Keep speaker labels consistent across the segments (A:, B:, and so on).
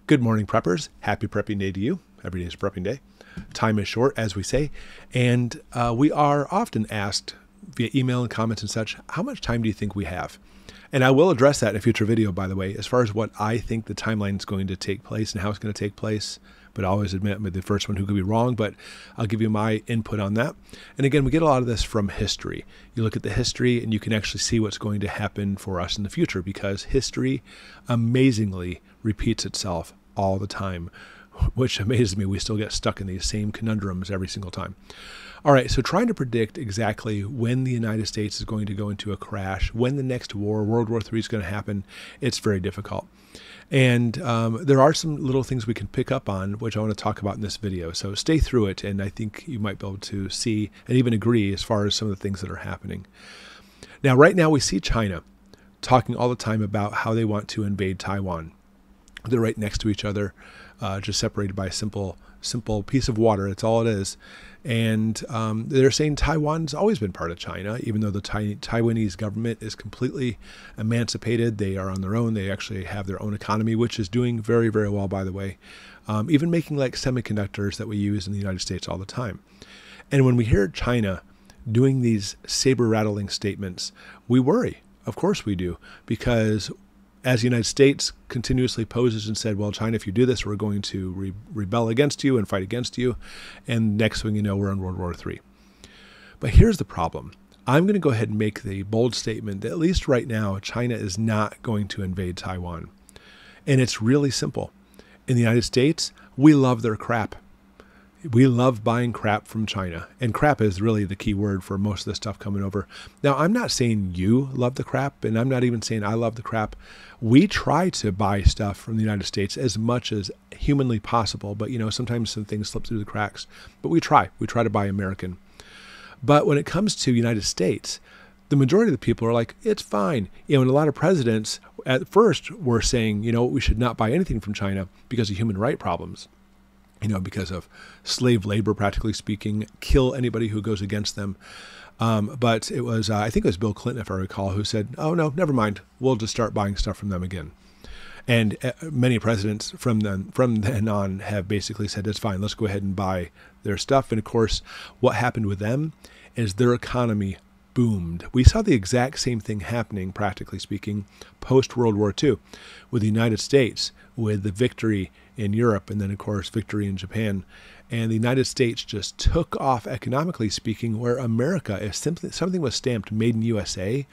A: Good morning, preppers. Happy prepping day to you. Every day is a prepping day. Time is short, as we say, and we are often asked via email and comments and such, how much time do you think we have? And I will address that in a future video, by the way, as far as what I think the timeline is going to take place and how it's going to take place. But I always admit I'm the first one who could be wrong, but I'll give you my input on that. And again, we get a lot of this from history. You look at the history and you can actually see what's going to happen for us in the future, because history amazingly repeats itself all the time, which amazes me. We still get stuck in these same conundrums every single time. All right, so trying to predict exactly when the United States is going to go into a crash, when the next war, World War III, is going to happen, it's very difficult. And there are some little things we can pick up on, which I want to talk about in this video. So stay through it, and I think you might be able to see and even agree as far as some of the things that are happening. Now, right now we see China talking all the time about how they want to invade Taiwan. They're right next to each other, just separated by a simple piece of water. That's all it is. And they're saying Taiwan's always been part of China, even though the Taiwanese government is completely emancipated. They are on their own. They actually have their own economy, which is doing very, very well, by the way, even making like semiconductors that we use in the United States all the time. And when we hear China doing these saber-rattling statements, we worry. Of course we do, because as the United States continuously poses and said, well, China, if you do this, we're going to rebel against you and fight against you. And next thing you know, we're in World War III. But here's the problem. I'm going to go ahead and make the bold statement that at least right now, China is not going to invade Taiwan. And it's really simple. In the United States, we love their crap. We love buying crap from China. And crap is really the key word for most of the stuff coming over. Now, I'm not saying you love the crap, and I'm not even saying I love the crap. We try to buy stuff from the United States as much as humanly possible. But, you know, sometimes some things slip through the cracks. But we try. We try to buy American. But when it comes to United States, the majority of the people are like, it's fine. You know, and a lot of presidents at first were saying, you know, we should not buy anything from China because of human rights problems. You know, because of slave labor, practically speaking, kill anybody who goes against them. But it was, I think it was Bill Clinton, if I recall, who said, oh, no, never mind. We'll just start buying stuff from them again. And many presidents from then on have basically said, it's fine, let's go ahead and buy their stuff. And of course, what happened with them is their economy boomed. We saw the exact same thing happening, practically speaking, post-World War II with the United States, with the victory in Europe, and then, of course, victory in Japan. And the United States just took off, economically speaking, where America, if something was stamped Made in USA,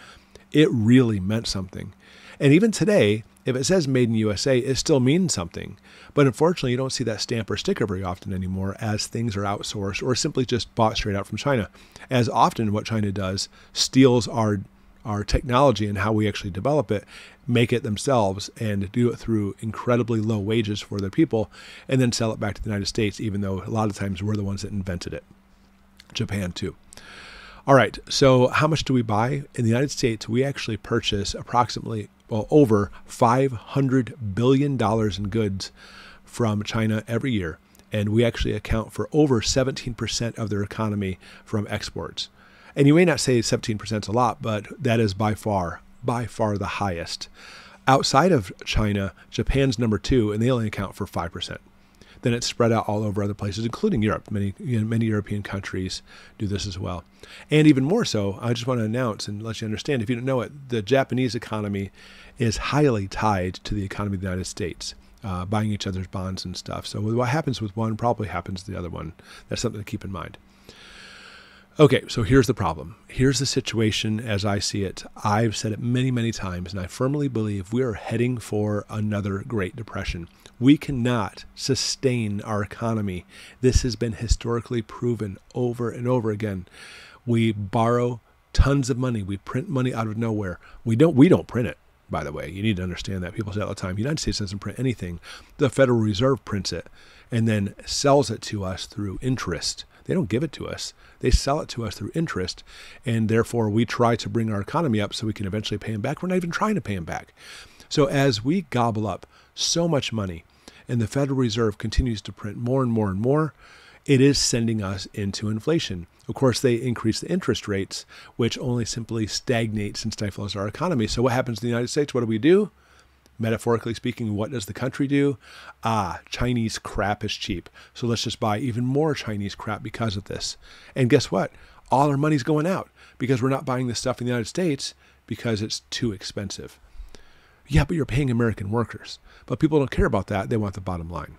A: it really meant something. And even today, if it says Made in USA, it still means something. But unfortunately, you don't see that stamp or sticker very often anymore, as things are outsourced or simply just bought straight out from China. As often what China does, steals our technology and how we actually develop it, make it themselves, and do it through incredibly low wages for their people, and then sell it back to the United States, even though a lot of times we're the ones that invented it. Japan too. All right, so how much do we buy? In the United States, we actually purchase approximately, well, over $500 billion in goods from China every year, and we actually account for over 17% of their economy from exports. And you may not say 17% is a lot, but that is by far the highest. Outside of China, Japan's number 2, and they only account for 5%. Then it's spread out all over other places, including Europe. Many European countries do this as well. And even more so, I just want to announce and let you understand, if you don't know it, the Japanese economy is highly tied to the economy of the United States, buying each other's bonds and stuff. So what happens with one probably happens to the other one. That's something to keep in mind. Okay, so here's the problem. Here's the situation as I see it. I've said it many, many times, and I firmly believe we are heading for another Great Depression. We cannot sustain our economy. This has been historically proven over and over again. We borrow tons of money. We print money out of nowhere. We don't print it, by the way. You need to understand that. People say all the time, the United States doesn't print anything. The Federal Reserve prints it and then sells it to us through interest. They don't give it to us. They sell it to us through interest, and therefore we try to bring our economy up so we can eventually pay them back. We're not even trying to pay them back. So as we gobble up so much money, and the Federal Reserve continues to print more and more and more, it is sending us into inflation. Of course, they increase the interest rates, which only simply stagnates and stifles our economy. So what happens in the United States? What do? Metaphorically speaking, what does the country do? Chinese crap is cheap. So let's just buy even more Chinese crap because of this. And guess what? All our money's going out because we're not buying this stuff in the United States because it's too expensive. Yeah, but you're paying American workers. But people don't care about that. They want the bottom line.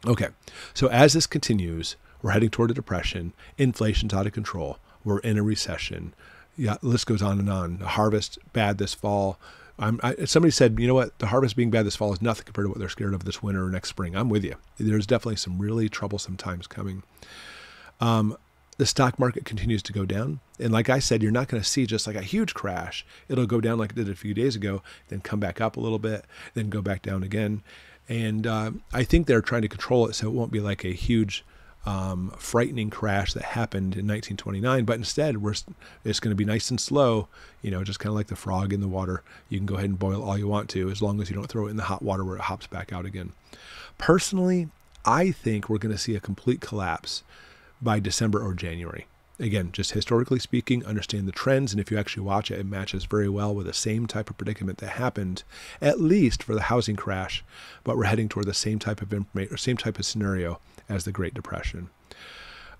A: Okay, so as this continues, we're heading toward a depression. Inflation's out of control. We're in a recession. Yeah, the list goes on and on. The harvest, bad this fall. Somebody said, you know what, the harvest being bad this fall is nothing compared to what they're scared of this winter or next spring. I'm with you. There's definitely some really troublesome times coming. The stock market continues to go down. And like I said, you're not going to see just like a huge crash. It'll go down like it did a few days ago, then come back up a little bit, then go back down again. And I think they're trying to control it so it won't be like a huge frightening crash that happened in 1929, but instead it's going to be nice and slow, just kind of like the frog in the water. You can go ahead and boil all you want to, as long as you don't throw it in the hot water where it hops back out again. Personally, I think we're going to see a complete collapse by December or January. Again, just historically speaking, understand the trends, and if you actually watch it, it matches very well with the same type of predicament that happened, at least for the housing crash, but we're heading toward the same type of information or same type of scenario as the Great Depression.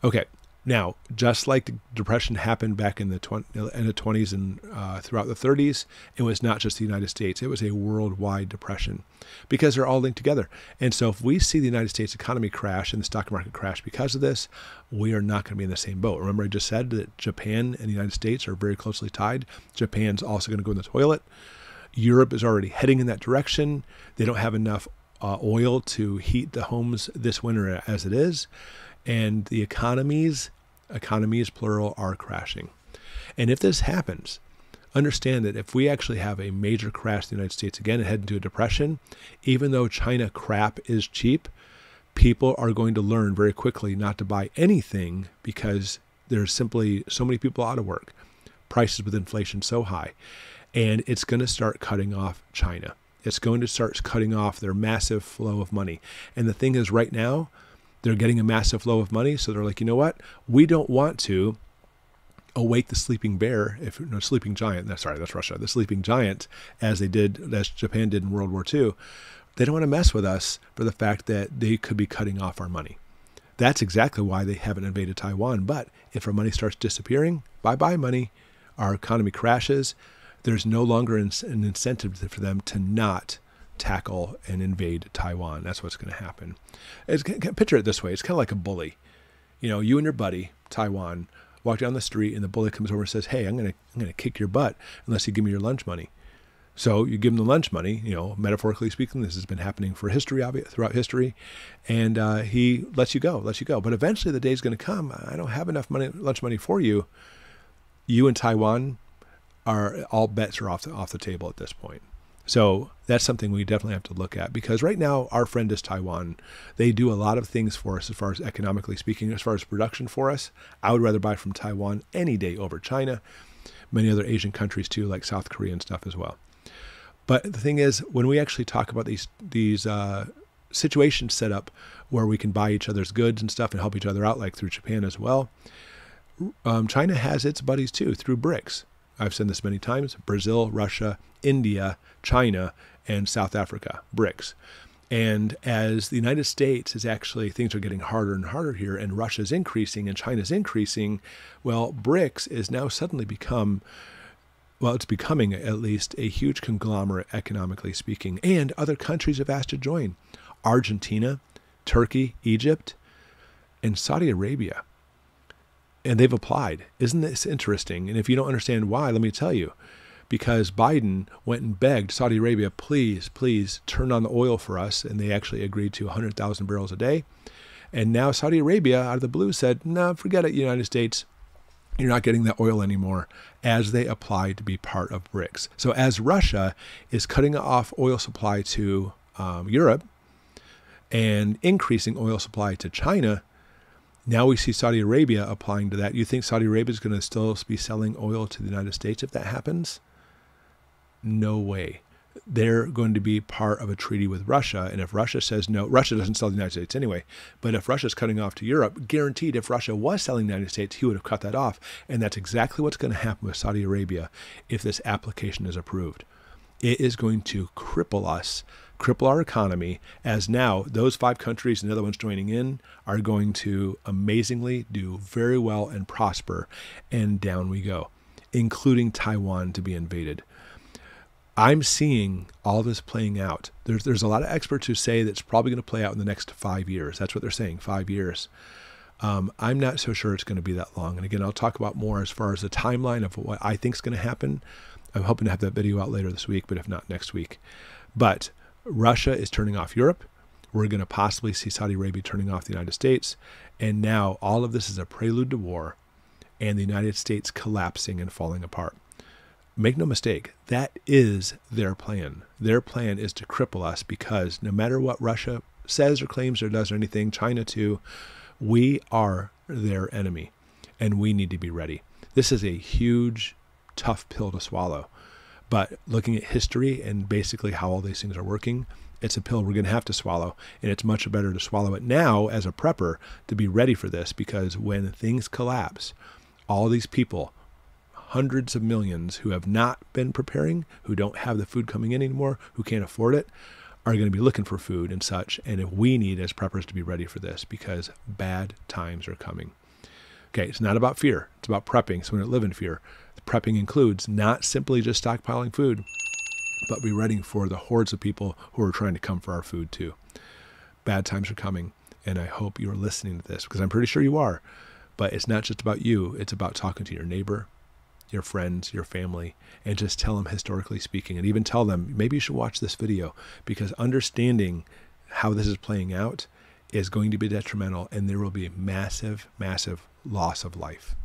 A: Okay, now, just like the Depression happened back in the 20s and throughout the 30s, it was not just the United States. It was a worldwide depression because they're all linked together. And so if we see the United States economy crash and the stock market crash because of this, we are not going to be in the same boat. Remember I just said that Japan and the United States are very closely tied. Japan's also going to go in the toilet. Europe is already heading in that direction. They don't have enough oil to heat the homes this winter as it is. And the economies plural, are crashing. And if this happens, understand that if we actually have a major crash in the United States again and head into a depression, even though China crap is cheap, people are going to learn very quickly not to buy anything because there's simply so many people out of work. Prices with inflation so high. And it's going to start cutting off China. It's going to start cutting off their massive flow of money. And the thing is, right now, they're getting a massive flow of money. So they're like, you know what? We don't want to awake the sleeping bear, sleeping giant. That's Russia. The sleeping giant, as Japan did in World War II. They don't want to mess with us for the fact that they could be cutting off our money. That's exactly why they haven't invaded Taiwan. But if our money starts disappearing, bye-bye money, our economy crashes, there's no longer an incentive for them to not tackle and invade Taiwan. That's what's going to happen. Picture it this way. It's kind of like a bully. You and your buddy, Taiwan, walk down the street and the bully comes over and says, hey, I'm going to kick your butt unless you give me your lunch money. So you give him the lunch money, metaphorically speaking. This has been happening throughout history. And he lets you go. But eventually the day's going to come. I don't have enough lunch money for you. You and Taiwan all bets are off the table at this point. So that's something we definitely have to look at, because right now our friend is Taiwan. They do a lot of things for us as far as economically speaking, as far as production for us. I would rather buy from Taiwan any day over China. Many other Asian countries too, like South Korea and stuff as well. But the thing is, when we actually talk about these situations set up where we can buy each other's goods and stuff and help each other out, like through Japan as well, China has its buddies too through BRICS. I've said this many times: Brazil, Russia, India, China, and South Africa, BRICS. And as the United States is actually, things are getting harder and harder here, and Russia's increasing and China's increasing, well, BRICS is now suddenly it's becoming at least a huge conglomerate economically speaking. And other countries have asked to join: Argentina, Turkey, Egypt, and Saudi Arabia. And they've applied. Isn't this interesting? And if you don't understand why, let me tell you. Because Biden went and begged Saudi Arabia, please, please turn on the oil for us. And they actually agreed to 100,000 barrels a day. And now Saudi Arabia, out of the blue, said, no, forget it, United States. You're not getting that oil anymore, as they apply to be part of BRICS. So as Russia is cutting off oil supply to Europe and increasing oil supply to China, now we see Saudi Arabia applying to that. You think Saudi Arabia is going to still be selling oil to the United States if that happens? No way. They're going to be part of a treaty with Russia. And if Russia says no, Russia doesn't sell the United States anyway. But if Russia's cutting off to Europe, guaranteed if Russia was selling the United States, he would have cut that off. And that's exactly what's going to happen with Saudi Arabia if this application is approved. It is going to cripple us, cripple our economy, as now those 5 countries and the other ones joining in are going to amazingly do very well and prosper, and down we go, including Taiwan to be invaded. I'm seeing all this playing out. There's a lot of experts who say that it's probably going to play out in the next 5 years. That's what they're saying, 5 years. I'm not so sure it's going to be that long. And again, I'll talk about more as far as the timeline of what I think is going to happen. I'm hoping to have that video out later this week, but if not, next week. But Russia is turning off Europe. We're going to possibly see Saudi Arabia turning off the United States. And now all of this is a prelude to war and the United States collapsing and falling apart. Make no mistake, that is their plan. Their plan is to cripple us, because no matter what Russia says or claims or does or anything, China too, we are their enemy and we need to be ready. This is a huge, tough pill to swallow. But looking at history and basically how all these things are working, it's a pill we're going to have to swallow. And it's much better to swallow it now as a prepper to be ready for this, because when things collapse, all these people, hundreds of millions who have not been preparing, who don't have the food coming in anymore, who can't afford it, are going to be looking for food and such. And if we need as preppers to be ready for this, because bad times are coming. Okay, it's not about fear. It's about prepping, so we don't live in fear. The prepping includes not simply just stockpiling food, but be ready for the hordes of people who are trying to come for our food too. Bad times are coming, and I hope you're listening to this, because I'm pretty sure you are. But it's not just about you. It's about talking to your neighbor, your friends, your family, and just tell them, historically speaking, and even tell them, maybe you should watch this video, because understanding how this is playing out is going to be detrimental, and there will be a massive, massive loss of life.